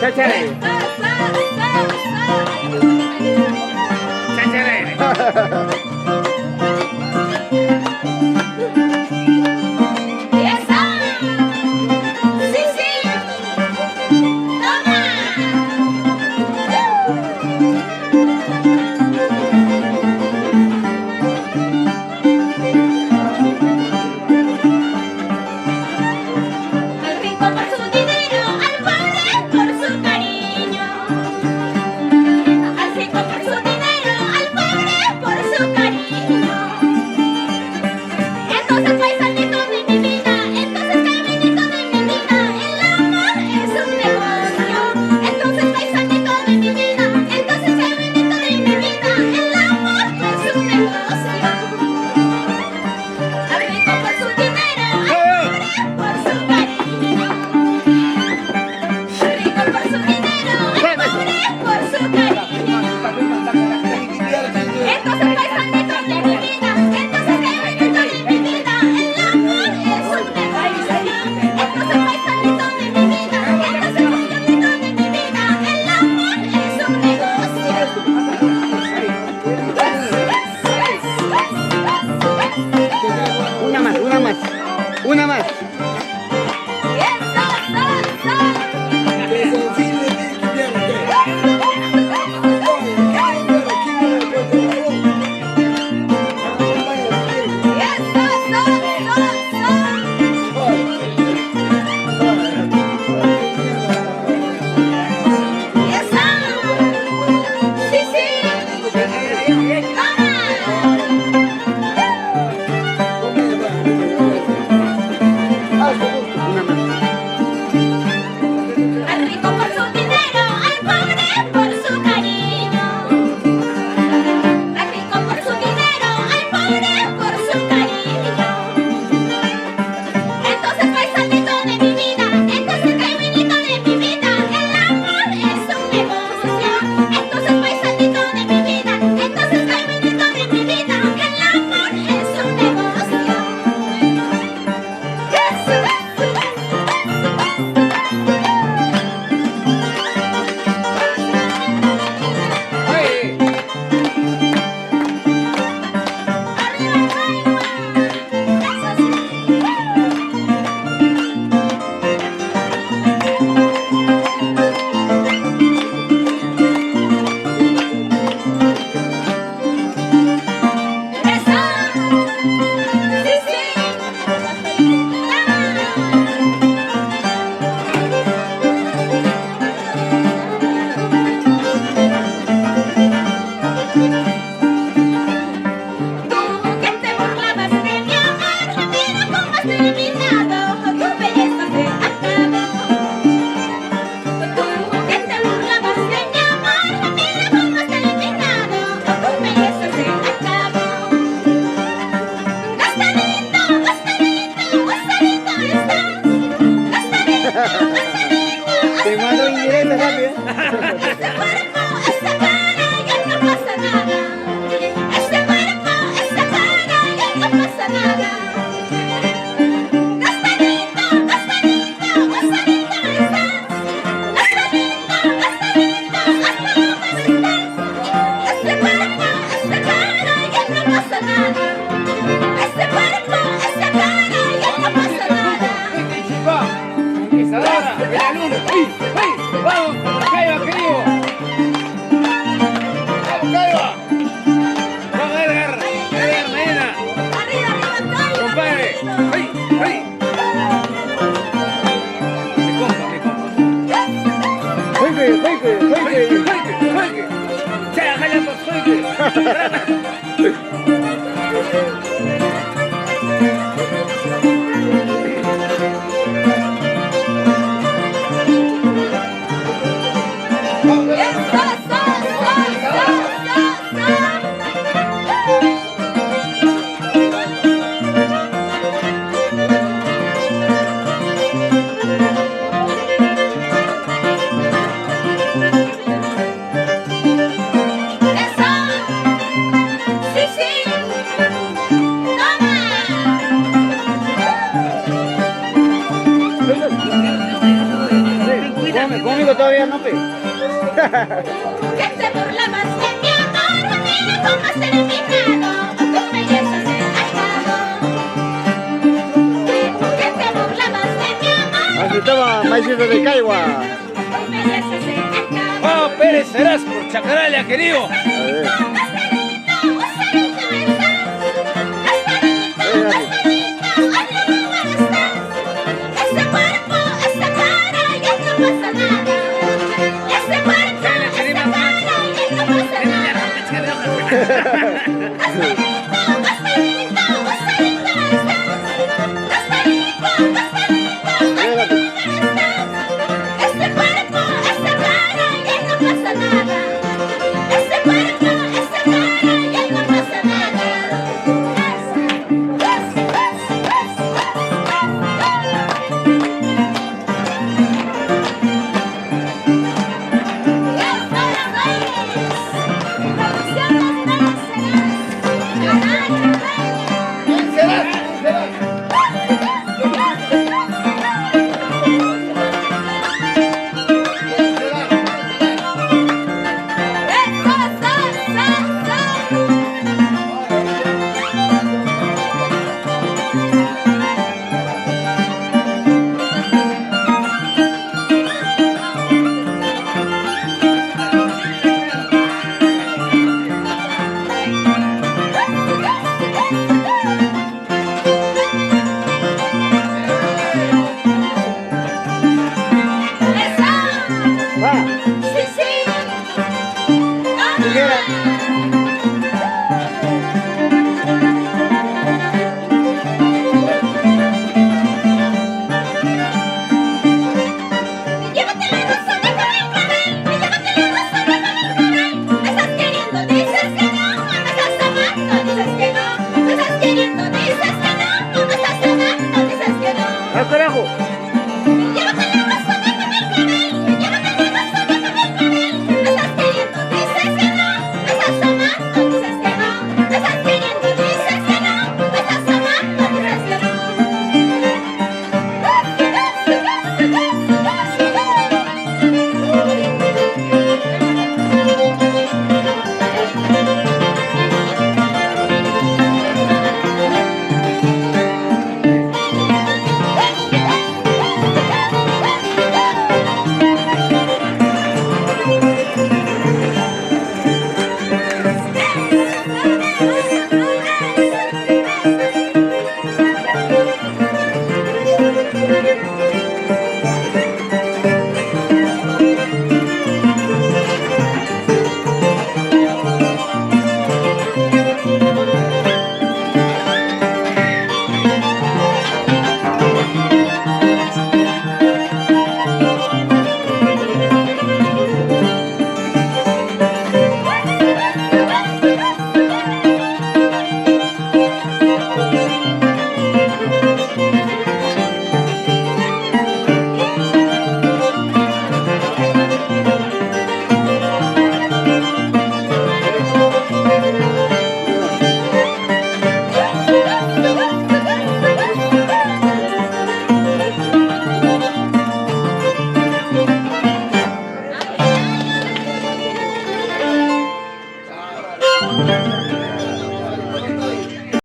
Chacharé. Chacharé. Una más. Te mando indirecta rápido. Ese cuerpo, esa cara, ya no pasa nada. Ese cuerpo, esa cara, ya no pasa nada. Gastarito, gastarito, gastarito estás. Gastarito, gastarito, hasta dónde estás. Ese cuerpo, esa cara, ya no pasa nada. Ese cuerpo, esa cara, ya no pasa nada. Isadora, el alumno. ¡Uy! ¡Uy! ¡Vamos! ¡Caiba, querido! ¡Vamos, Caiba! ¡Vamos, Edgar! ¡Edgar, Medina! Arriba, arriba, ¡Compadre! ¡Ay! ¡Ay! Mi compa. ¡Juegue, ¡Juegue! ¡Chaya, jaya, pues, juegue! ya no, pe. Que te burlabas de mi amor, mira cómo has terminado, tu belleza se ha acabado. Que te burlabas de mi amor, Así estaba Maicito de Caigua. tu belleza se ha acabado. Juan Pérez Serás por Chacaralia, querido. A ver.